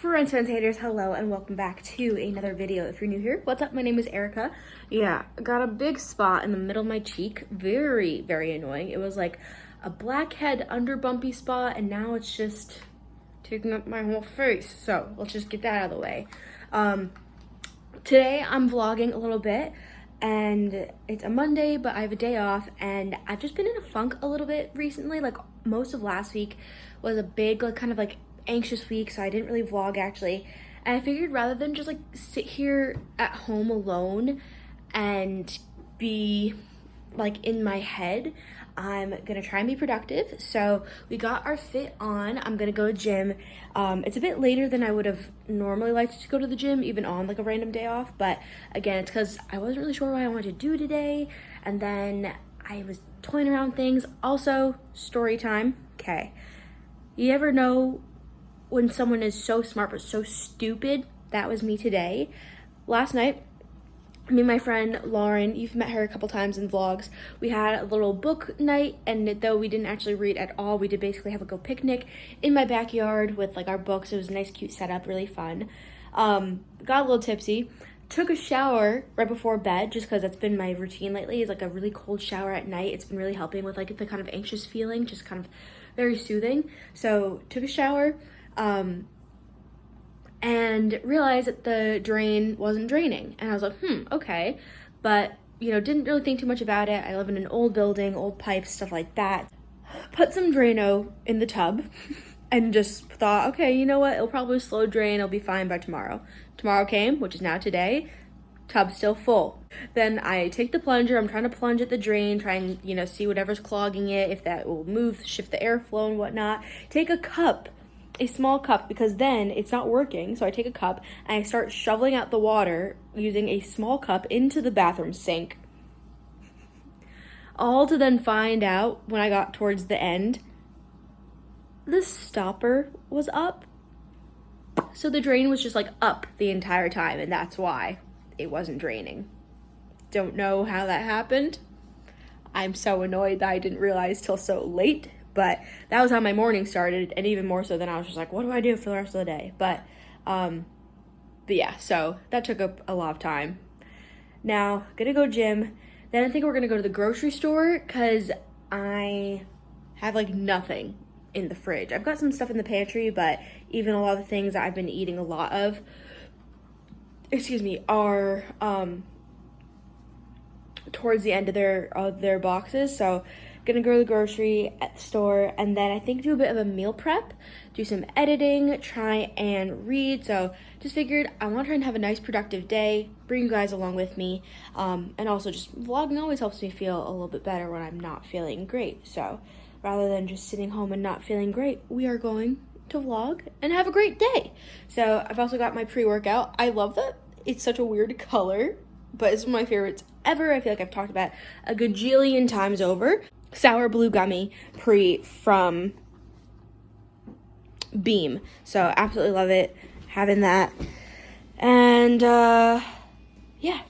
Friends, haters, hello and welcome back to another video. If you're new here, what's up? My name is Erica. Yeah, I got a big spot in the middle of my cheek. Very, very annoying. It was like a blackhead under bumpy spot and now it's just taking up my whole face. So let's just get that out of the way. Today I'm vlogging a little bit and it's a Monday, but I have a day off and I've just been in a funk a little bit recently. Like most of last week was a big kind of anxious week, so I didn't really vlog actually, and I figured rather than just sit here at home alone and be in my head, I'm gonna try and be productive. So we got our fit on. I'm gonna go to gym. It's a bit later than I would have normally liked to go to the gym, even on a random day off, but again, it's because I wasn't really sure what I wanted to do today, and then I was toying around things. Also, story time. Okay, you ever know when someone is so smart but so stupid? That was me today. Last night, me and my friend Lauren, you've met her a couple times in vlogs, we had a little book night, and though we didn't actually read at all, we did basically have a picnic in my backyard with our books. It was a nice cute setup, really fun. Got a little tipsy, took a shower right before bed just because that's been my routine lately, is a really cold shower at night. It's been really helping with the kind of anxious feeling, just kind of very soothing. So took a shower, and realized that the drain wasn't draining. And I was like, okay. But, didn't really think too much about it. I live in an old building, old pipes, stuff like that. Put some Drano in the tub and just thought, okay, you know what? It'll probably slow drain. It'll be fine by tomorrow. Tomorrow came, which is now today. Tub still full. Then I take the plunger. I'm trying to plunge at the drain, try and, see whatever's clogging it, if that will move, shift the airflow and whatnot. Take a small cup, because then it's not working. So I take a cup and I start shoveling out the water using a small cup into the bathroom sink. All to then find out when I got towards the end, the stopper was up. So the drain was just up the entire time, and that's why it wasn't draining. Don't know how that happened. I'm so annoyed that I didn't realize till so late. But that was how my morning started, and even more so then I was just what do I do for the rest of the day? But yeah, so that took up a lot of time. Now, gonna go gym. Then I think we're gonna go to the grocery store because I have nothing in the fridge. I've got some stuff in the pantry, but even a lot of the things that I've been eating a lot of, are towards the end of their boxes. So gonna go to the grocery at the store, and then I think do a bit of a meal prep, do some editing, try and read. So just figured I want to try and have a nice productive day, bring you guys along with me, and also just vlogging always helps me feel a little bit better when I'm not feeling great. So rather than just sitting home and not feeling great, we are going to vlog and have a great day. So I've also got my pre-workout. I love that it's such a weird color, but it's one of my favorites ever. I feel like I've talked about it a gajillion times over. Sour blue gummy from Beam. So absolutely love it, having that. And yeah.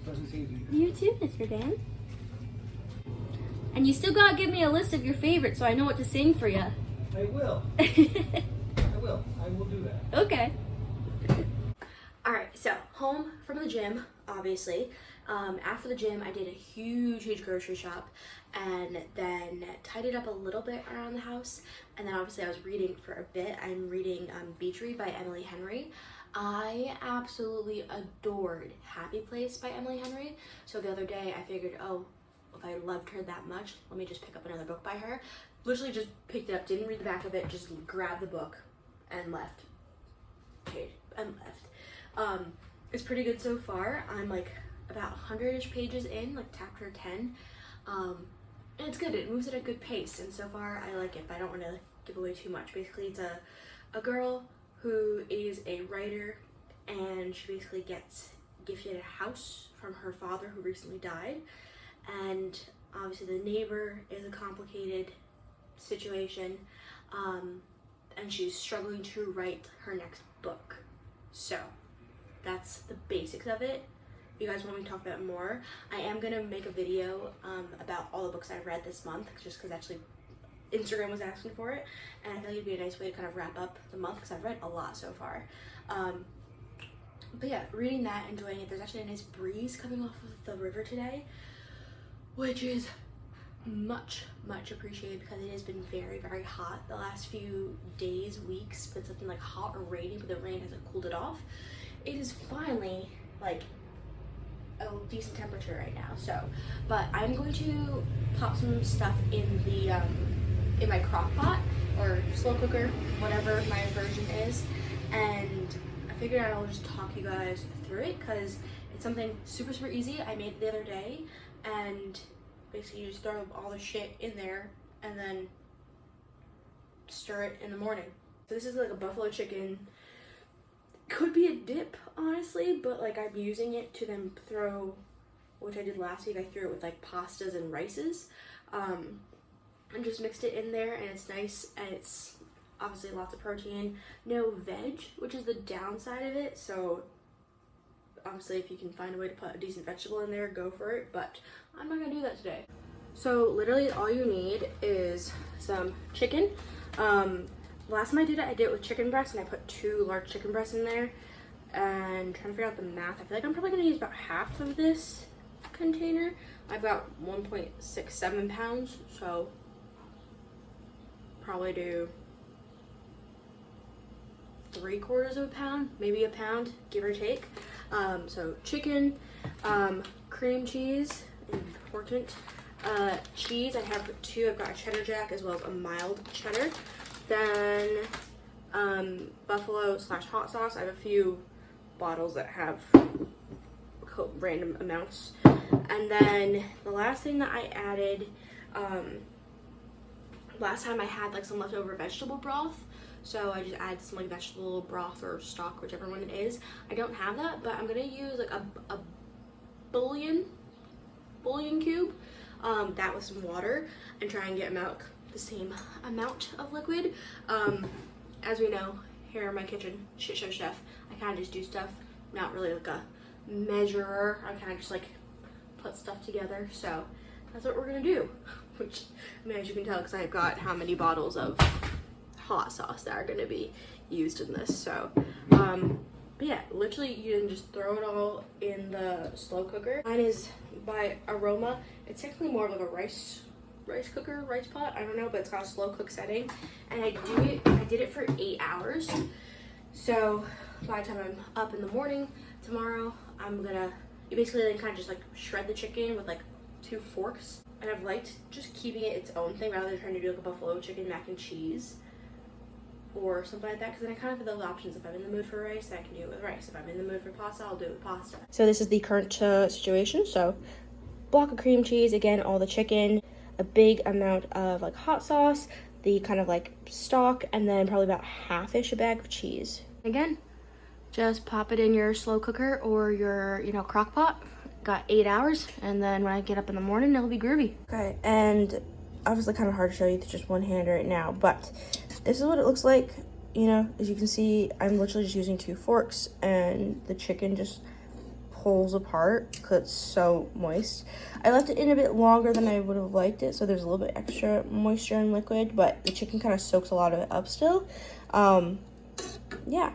Pleasant evening. You too, Mr. Dan. And you still gotta give me a list of your favorites so I know what to sing for you. I will. I will do that. Okay. Alright, so home from the gym, obviously. After the gym, I did a huge grocery shop and then tidied up a little bit around the house. And then obviously I was reading for a bit. I'm reading Beach Read by Emily Henry. I absolutely adored Happy Place by Emily Henry. So the other day I figured, oh, if I loved her that much, let me just pick up another book by her. Literally just picked it up, didn't read the back of it, just grabbed the book and left. It's pretty good so far. I'm like about 100-ish pages in, like chapter 10. And it's good, it moves at a good pace, and so far I like it, but I don't want to give away too much. Basically, it's a girl who is a writer, and she basically gets gifted a house from her father who recently died. And obviously the neighbor is a complicated situation, and she's struggling to write her next book. So that's the basics of it. If you guys want me to talk about it more, I am gonna make a video about all the books I've read this month, just because actually Instagram was asking for it, and I feel like it'd be a nice way to kind of wrap up the month because I've read a lot so far. But yeah, reading that, enjoying it. There's actually a nice breeze coming off of the river today, which is much appreciated because it has been very hot the last few days, weeks. Been something like hot or rainy, but the rain hasn't cooled it off. It is finally like a decent temperature right now. So, but I'm going to pop some stuff in the in my crock pot or slow cooker, whatever my version is, and I figured I'll just talk you guys through it because it's something super easy. I made it the other day, and basically you just throw all the shit in there and then stir it in the morning. So this is like a buffalo chicken. Could be a dip, honestly, but like I'm using it to then throw, which I did last week, I threw it with like pastas and rices, and just mixed it in there, and it's nice, and it's obviously lots of protein, no veg, which is the downside of it. So obviously if you can find a way to put a decent vegetable in there, go for it, but I'm not gonna do that today. So literally all you need is some chicken. Last time I did it with chicken breasts, and I put 2 large chicken breasts in there, and trying to figure out the math. I feel like I'm probably gonna use about half of this container. I've got 1.67 pounds, so probably do 3/4 of a pound, maybe a pound, give or take. So chicken, cream cheese, important. Cheese, I have 2. I've got a cheddar jack as well as a mild cheddar. Then buffalo / hot sauce. I have a few bottles that have random amounts. And then the last thing that I added, last time I had like some leftover vegetable broth, so I just added some like vegetable broth or stock, whichever one it is. I don't have that, but I'm gonna use like a bouillon cube, that with some water, and try and get milk the same amount of liquid. As we know, here in my kitchen, shit show chef, I kind of just do stuff, not really like a measurer. I kind of just like put stuff together. So that's what we're gonna do, which, I mean, as you can tell, because I've got how many bottles of hot sauce that are gonna be used in this. So but yeah, literally you can just throw it all in the slow cooker. Mine is by Aroma. It's technically more of like a rice pot, I don't know, but it's got a slow cook setting, and I did it for 8 hours. So by the time I'm up in the morning tomorrow, you basically then kind of just like shred the chicken with like 2 forks, and I've liked just keeping it its own thing rather than trying to do like a buffalo chicken mac and cheese or something like that, because then I kind of have those options. If I'm in the mood for rice, I can do it with rice. If I'm in the mood for pasta, I'll do it with pasta. So this is the current situation. So block of cream cheese, again, all the chicken, a big amount of like hot sauce, the kind of like stock, and then probably about half-ish a bag of cheese. Again, just pop it in your slow cooker or your, crock pot. Got 8 hours, and then when I get up in the morning, it'll be groovy. Okay, and obviously kind of hard to show you with just one hand right now, but this is what it looks like. As you can see, I'm literally just using 2 forks, and the chicken just pulls apart because it's so moist. I left it in a bit longer than I would have liked it, so there's a little bit extra moisture and liquid, but the chicken kind of soaks a lot of it up still. Yeah.